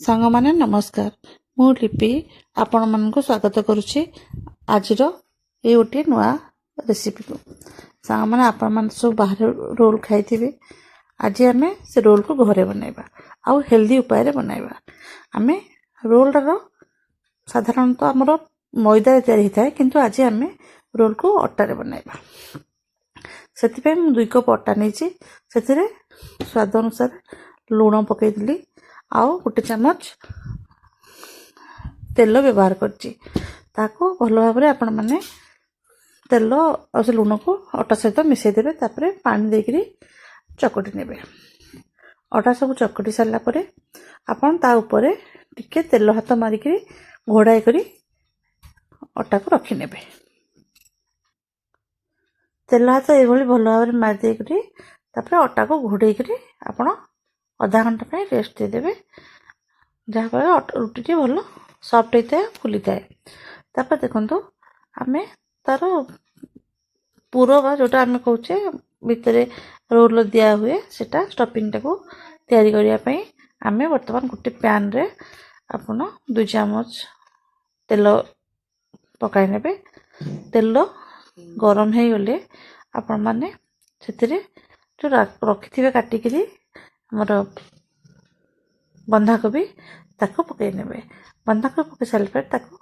ସାଙ୍ଗମାନେ ନମସ୍କାର। ମୁଁ ଲିପି ଆପଣମାନଙ୍କୁ ସ୍ୱାଗତ କରୁଛି ଆଜିର ଏ ଗୋଟିଏ ନୂଆ ରେସିପିକୁ। ସାଙ୍ଗମାନେ ଆପଣମାନେ ସବୁ ବାହାରେ ରୋଲ୍ ଖାଇଥିବେ। ଆଜି ଆମେ ସେ ରୋଲ୍କୁ ଘରେ ବନାଇବା ଆଉ ହେଲ୍ଦି ଉପାୟରେ ବନାଇବା। ଆମେ ରୋଲ୍ର ସାଧାରଣତଃ ଆମର ମଇଦାରେ ତିଆରି ହୋଇଥାଏ, କିନ୍ତୁ ଆଜି ଆମେ ରୋଲ୍କୁ ଅଟାରେ ବନାଇବା। ସେଥିପାଇଁ ମୁଁ 2 କପ୍ ଅଟା ନେଇଛି। ସେଥିରେ ସ୍ୱାଦ ଅନୁସାରେ ଲୁଣ ପକାଇଥିଲି ଆଉ 1 ଚାମଚ ତେଲ ବ୍ୟବହାର କରିଛି। ତାକୁ ଭଲ ଭାବରେ ଆପଣମାନେ ତେଲ ଆଉ ସେ ଲୁଣକୁ ଅଟା ସହିତ ମିଶାଇ ଦେବେ। ତାପରେ ପାଣି ଦେଇକରି ଚକଟି ନେବେ। ଅଟା ସବୁ ଚକଟି ସାରିଲା ପରେ ଆପଣ ତା ଉପରେ ଟିକେ ତେଲ ହାତ ମାରିକରି ଘୋଡ଼ାଇ କରି ଅଟାକୁ ରଖିନେବେ। ତେଲ ହାତ ଏଇଭଳି ଭଲ ଭାବରେ ମାରି ଦେଇକରି ତାପରେ ଅଟାକୁ ଘୋଡ଼େଇକରି ଆପଣ ଅଧା ଘଣ୍ଟା ପାଇଁ ରେଷ୍ଟ ଦେଇଦେବେ, ଯାହାଫଳରେ ରୁଟିଟି ଭଲ ସଫ୍ଟ ହୋଇଥାଏ, ଫୁଲିଥାଏ। ତାପରେ ଦେଖନ୍ତୁ, ଆମେ ତାର ପୁର ବା ଯେଉଁଟା ଆମେ କହୁଛେ ଭିତରେ ରୋଲ୍ ଦିଆ ହୁଏ, ସେଟା ଷ୍ଟଫିଂଟାକୁ ତିଆରି କରିବା ପାଇଁ ଆମେ ବର୍ତ୍ତମାନ ଗୋଟେ ପ୍ୟାନ୍ରେ ଆପଣ 2 ଚାମଚ ତେଲ ପକାଇ ନେବେ। ତେଲ ଗରମ ହୋଇଗଲେ ଆପଣମାନେ ସେଥିରେ ଯେଉଁ ରଖିଥିବେ କାଟିକିରି ଆମର ବନ୍ଧାକୋବି, ତାକୁ ପକାଇ ନେବେ। ବନ୍ଧାକୋବି ପକାଇ ସାରିଲା ପରେ ତାକୁ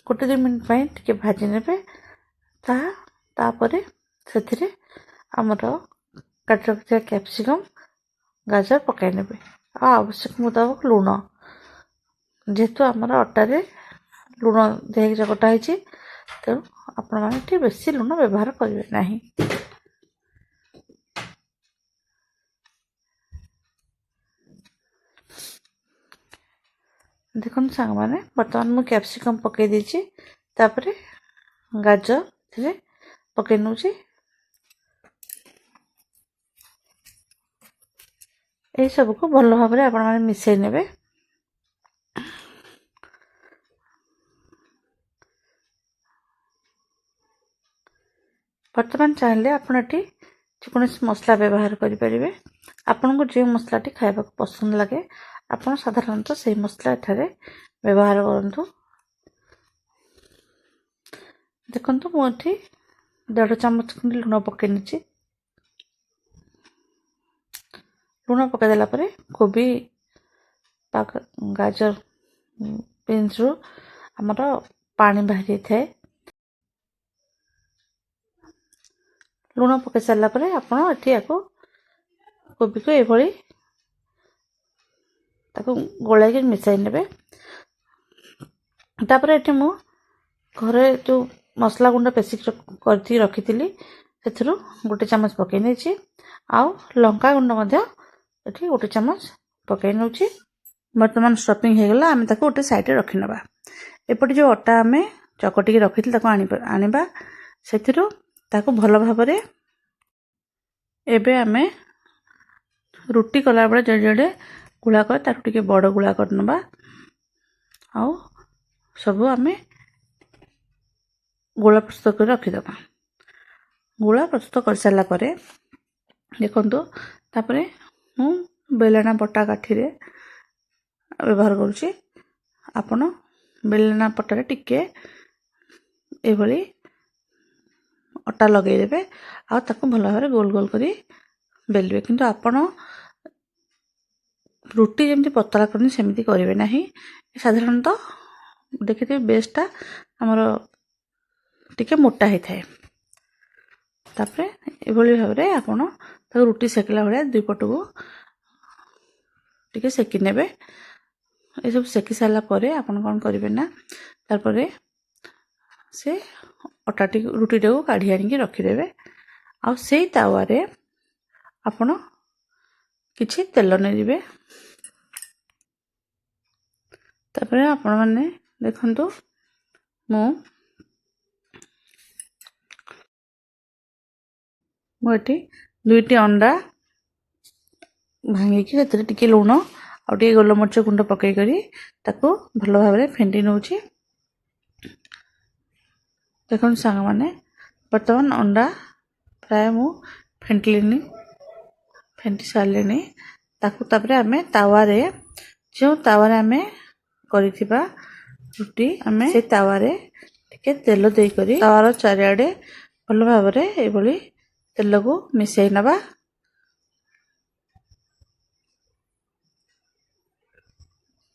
1-2 ମିନିଟ୍ ପାଇଁ ଟିକେ ଭାଜି ନେବେ। ତାପରେ ସେଥିରେ ଆମର କାଟି ରଖିଥିବା କ୍ୟାପ୍ସିକମ୍, ଗାଜର ପକାଇ ନେବେ ଆଉ ଆବଶ୍ୟକ ମୁତାବକ ଲୁଣ। ଯେହେତୁ ଆମର ଅଟାରେ ଲୁଣ ଦେଇକି ଚକଟା ହେଇଛି, ତେଣୁ ଆପଣମାନେ ଟିକେ ବେଶୀ ଲୁଣ ବ୍ୟବହାର କରିବେ ନାହିଁ। ଦେଖନ୍ତୁ ସାଙ୍ଗମାନେ, ବର୍ତ୍ତମାନ ମୁଁ କ୍ୟାପ୍ସିକମ୍ ପକାଇ ଦେଇଛି। ତାପରେ ଗାଜର ଏଥିରେ ପକାଇ ନେଉଛି। ଏହିସବୁକୁ ଭଲ ଭାବରେ ଆପଣମାନେ ମିଶାଇ ନେବେ। ବର୍ତ୍ତମାନ ଚାହିଁଲେ ଆପଣ ଏଠି ଯେକୌଣସି ମସଲା ବ୍ୟବହାର କରିପାରିବେ। ଆପଣଙ୍କୁ ଯେଉଁ ମସଲାଟି ଖାଇବାକୁ ପସନ୍ଦ ଲାଗେ, ଆପଣ ସାଧାରଣତଃ ସେହି ମସଲା ଏଠାରେ ବ୍ୟବହାର କରନ୍ତୁ। ଦେଖନ୍ତୁ, ମୁଁ ଏଠି 1.5 ଚାମଚ ଖଣ୍ଡେ ଲୁଣ ପକାଇ ନେଇଛି। ଲୁଣ ପକାଇ ଦେଲା ପରେ କୋବି, ଗାଜର, ବିନ୍ସରୁ ଆମର ପାଣି ବାହାରି ଯାଇଥାଏ। ଲୁଣ ପକାଇ ସାରିଲା ପରେ ଆପଣ ଏଠି କୋବିକୁ ଏଭଳି ତାକୁ ଗୋଳାଇକି ମିଶାଇ ନେବେ। ତାପରେ ଏଠି ମୁଁ ଘରେ ଯେଉଁ ମସଲା ଗୁଣ୍ଡ ପେଷିକି କରିକି ରଖିଥିଲି, ସେଥିରୁ 1 ଚାମଚ ପକାଇ ନେଇଛି ଆଉ ଲଙ୍କା ଗୁଣ୍ଡ ମଧ୍ୟ ଏଠି 1 ଚାମଚ ପକାଇ ନେଉଛି। ବର୍ତ୍ତମାନ ଷ୍ଟଫିଂ ହୋଇଗଲା, ଆମେ ତାକୁ ଗୋଟେ ସାଇଡ଼ରେ ରଖିନେବା। ଏପଟେ ଯେଉଁ ଅଟା ଆମେ ଚକଟିକି ରଖିଥିଲେ ତାକୁ ଆଣିବା। ସେଥିରୁ ତାକୁ ଭଲ ଭାବରେ ଏବେ ଆମେ ରୁଟି କଲାବେଳେ ଯେଡ଼େ ଗୁଳା କରେ, ତାକୁ ଟିକେ ବଡ଼ ଗୁଳା କରିନେବା। ଆଉ ସବୁ ଆମେ ଗୋଳା ପ୍ରସ୍ତୁତ କରି ରଖିଦେବା। ଗୋଳା ପ୍ରସ୍ତୁତ କରିସାରିଲା ପରେ ଦେଖନ୍ତୁ, ତାପରେ ମୁଁ ବେଲଣା ପଟା କାଠିରେ ବ୍ୟବହାର କରୁଛି। ଆପଣ ବେଲଣା ପଟାରେ ଟିକେ ଏଭଳି ଅଟା ଲଗାଇଦେବେ ଆଉ ତାକୁ ଭଲ ଭାବରେ ଗୋଲ ଗୋଲ କରି ବେଲିବେ। କିନ୍ତୁ ଆପଣ ରୁଟି ଯେମିତି ପତଳା କରନ୍ତି ସେମିତି କରିବେ ନାହିଁ। ସାଧାରଣତଃ ଦେଖିଥିବେ ବେସ୍ଟା ଆମର ଟିକେ ମୋଟା ହୋଇଥାଏ। ତାପରେ ଏଭଳି ଭାବରେ ଆପଣ ତାକୁ ରୁଟି ସେକିଲା ଭଳିଆ 2 ପଟକୁ ଟିକେ ସେକି ନେବେ। ଏସବୁ ସେକି ସାରିଲା ପରେ ଆପଣ କ'ଣ କରିବେ ନା, ତାପରେ ସେ ରୁଟିଟାକୁ କାଢ଼ି ଆଣିକି ରଖିଦେବେ। ଆଉ ସେଇ ତାୱାରେ ଆପଣ କିଛି ତେଲ ନେଇଯିବେ। ତାପରେ ଆପଣମାନେ ଦେଖନ୍ତୁ, ମୁଁ ଏଠି 2ଟି ଅଣ୍ଡା ଭାଙ୍ଗିକି ସେଥିରେ ଟିକେ ଲୁଣ ଆଉ ଟିକେ ଗୋଲମରିଚ ଗୁଣ୍ଡ ପକାଇକରି ତାକୁ ଭଲ ଭାବରେ ଫେଣ୍ଟି ନେଉଛି। ଦେଖନ୍ତୁ ସାଙ୍ଗମାନେ, ବର୍ତ୍ତମାନ ଅଣ୍ଡା ପ୍ରାୟ ମୁଁ ଫେଣ୍ଟି ସାରିଲିଣି। ତାକୁ ତାପରେ ଆମେ ତାୱାରେ जो तावारे आमे करिथिबा रुटी आमे से तावारे टिके तेल देई करी तावार चारिआडे भल भाबरे एभली तेल को मिसई नबा।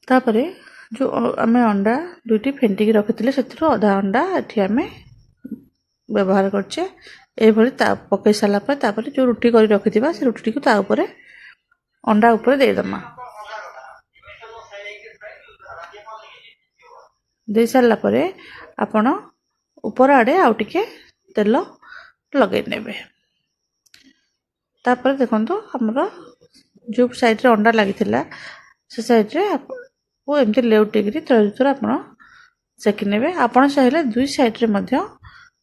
तापरे जो आमे अंडा दुटी फेंटिकी रखिथिले सेथिरो अधा अंडा एठी आमे व्यवहार करछे। एभली ता पकई साला पर तापरे जो रुटी करी रखिथिबा से रुटी को ता ऊपर अंडा ऊपर दे दमा। दे साला परे आपण ऊपर आडे आउ टिके तेल लगे नेबे। तापर देखंतु हमरा जो साइड रे अंडा लागिथिला से साइड रे वो एमती लेउटे गिरी थोड़ा आपण सेकी नेबे। आपण चाहिले दुई साइड रे मध्य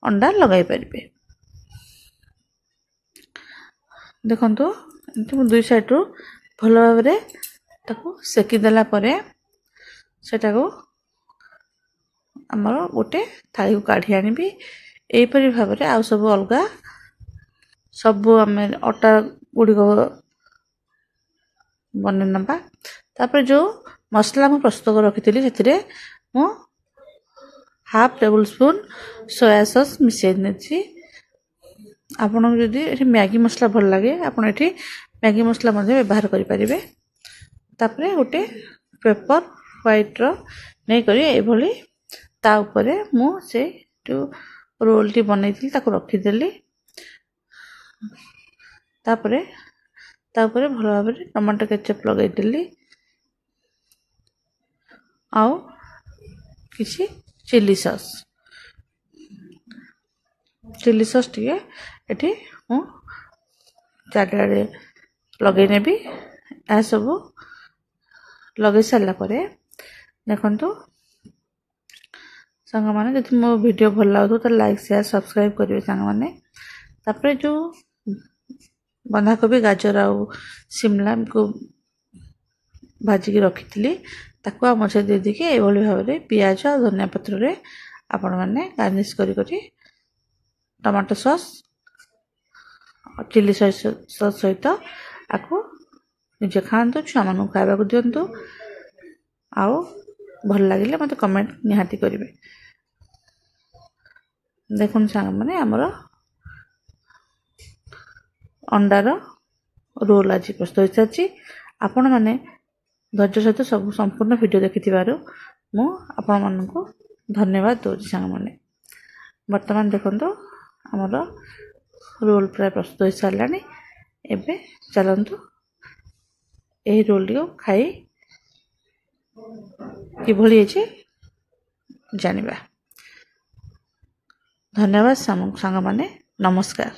अंडा लगाई परिबे। देखंतु एमती दुई साइड रो भलो भाबरे ताको सेकी देला परे सेटा को हमरो गोटे थाली को काढी आनिबी। एई परि भाबरे आ सब अलगा सब आमे अटा गुडी को बने नबा। तापर जो मसला म प्रस्तुत कर रखिथिली सेथिरे मो half tablespoon soya sauce मिसै नेछि। आपण जदि एठी मैगी मसला भल लागे आपण एठी मैगी मसला मध्ये व्यवहार करि परिबे। तापरे गोटे पेपर व्हाइट रो नै करी एभली ता ऊपर मु से जो रोल टी बनैथिली ताको रखि देली। तापरे भल भाबरे टमाटो केचप लगाई देली आउ किसी चिली सॉस टिके एठी मु चाटाडे लगे नेबी। आ सब लगे साला परे देखंतु संग माने जदि मो वीडियो भल लागो तो लाइक शेयर सब्सक्राइब करिवे संग माने। तापरे जो बंधा कोबी गाजर आउ शिमला को भाजी की रखिथिली ताको आ मछे दे दिके एभली भाबरे पियाज आ धनिया पत्र रे आपण माने गार्निश करी टमाटो सॉस चिली सॉस सहित आको निजे खांतु छुआ मानू खाइबा को दियंतु। आउ भल लागिले मते कमेंट निहाती करिवे। देखुन सांग माने हमर अंडार रोल आज प्रस्तुत होइछि। आपण माने धैर्य सहित सब संपूर्ण वीडियो देखिथिबारु मु आपण मानकु धन्यवाद दोछि सांग माने। वर्तमान देखंतु हमर रोल प्राय प्रस्तुत हो सारानी। एबे चलंतु एही रोल को खाई किभली अछि जानिबा। धन्यवाद सांग माने। नमस्कार।